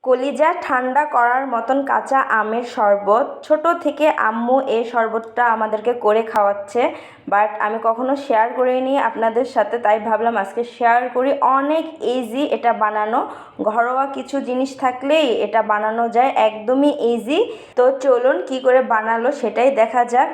কলিজা ঠান্ডা করার মতন কাঁচা আমের শরবত। ছোট থেকে আম্মু এই শরবতটা আমাদেরকে করে খাওয়াচ্ছে, বাট আমি কখনো শেয়ার করিনি আপনাদের সাথে, তাই ভাবলাম আজকে শেয়ার করি। অনেক ইজি এটা বানানো, ঘরোয়া কিছু জিনিস থাকলেই এটা বানানো যায়, একদমই ইজি। তো চলুন কি করে বানালো সেটাই দেখা যাক।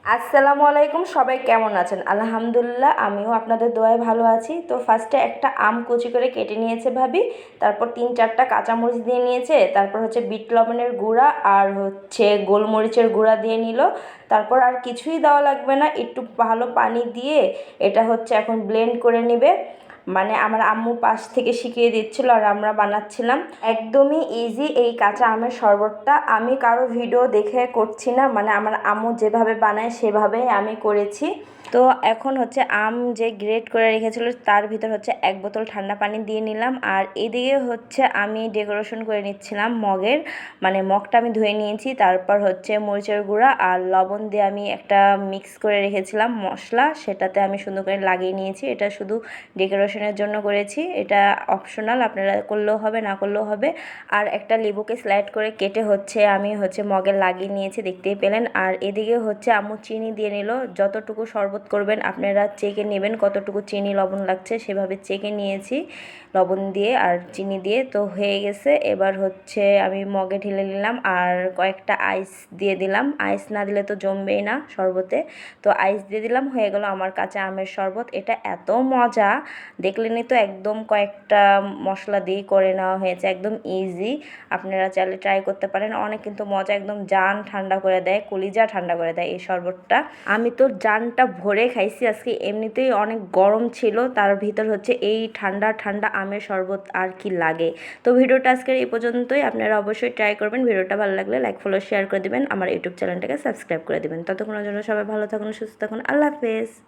আসসালামু আলাইকুম, সবাই কেমন আছেন? আলহামদুলিল্লাহ, আমিও আপনাদের দোয়ায় ভালো আছি। তো ফার্স্টে একটা আম কুচি করে কেটে নিয়েছে ভাবি, তারপর 3-4টা কাঁচামরিচ দিয়ে নিয়েছে, তারপর হচ্ছে বিট লবণের গুঁড়া আর হচ্ছে গোলমরিচের গুঁড়া দিয়ে নিল। তারপর আর কিছুই দেওয়া লাগবে না, একটু ভালো পানি দিয়ে এটা হচ্ছে এখন ব্লেন্ড করে নেবে। মানে আমার আম্মু পাশ থেকে শিখিয়ে দিচ্ছিল আর আমরা বানাচ্ছিলাম। একদমই ইজি এই কাঁচা আমের শরবতটা। আমি কারো ভিডিও দেখে করছি না, মানে আমার আম্মু যেভাবে বানায় সেভাবেই আমি করেছি। তো এখন হচ্ছে আম যে গ্রেট করে রেখেছিল তার ভিতর হচ্ছে 1 বোতল ঠান্ডা পানি দিয়ে নিলাম। আর এদিকে হচ্ছে আমি ডেকোরেশন করে নিচ্ছিলাম মগের, মানে মগটা আমি ধুয়ে নিয়েছি। তারপর হচ্ছে মরিচের গুঁড়া আর লবণ দিয়ে আমি একটা মিক্স করে রেখেছিলাম মশলা, সেটাতে আমি সুন্দর করে লাগিয়ে নিয়েছি। এটা শুধু ডেকোরেশনের জন্য করেছি, এটা অপশনাল, আপনারা করলেও হবে না করলেও হবে। আর একটা লেবুকে স্লাইড করে কেটে হচ্ছে আমি হচ্ছে মগে লাগিয়ে নিয়েছি, দেখতেই পেলেন। আর এদিকে হচ্ছে আম্মু চিনি দিয়ে নিল। যতটুকু শরবত করবেন আপনারা চেকে নেবেন কতটুকু চিনি লবণ লাগছে, সেভাবে চেকে নিয়েছি লবণ দিয়ে আর চিনি দিয়ে। তো হয়ে গেছে, এবার হচ্ছে আমি মগে ঢেলে নিলাম আর কয়েকটা আইস দিয়ে দিলাম। আইস না দিলে তো জমবেই না শরবতে, তো আইস দিয়ে দিলাম। হয়ে গেল আমার কাঁচা আমের শরবত। এটা এত মজা, দেখলেনই তো, একদম কয়েকটা মশলা দিয়েই করে নেওয়া হয়েছে, একদম ইজি। আপনারা চাইলে ট্রাই করতে পারেন, অনেক কিন্তু মজা, একদম জান ঠান্ডা করে দেয়, কলিজা ঠান্ডা করে দেয় এই শরবতটা। আমি তো জানটা ভরে খাইছি আজকে, এমনিতেই অনেক গরম ছিল, তার ভিতর হচ্ছে এই ঠান্ডা ঠান্ডা আমের শরবত আর কি লাগে। তো ভিডিওটা আজকের এই পর্যন্তই, আপনারা অবশ্যই ট্রাই করবেন। ভিডিওটা ভালো লাগলে লাইক ফলো শেয়ার করে দেবেন, আমার ইউটিউব চ্যানেলটাকে সাবস্ক্রাইব করে দেবেন। ততক্ষণের জন্য সবাই ভালো থাকুন, সুস্থ থাকুন, আল্লাহ হাফেজ।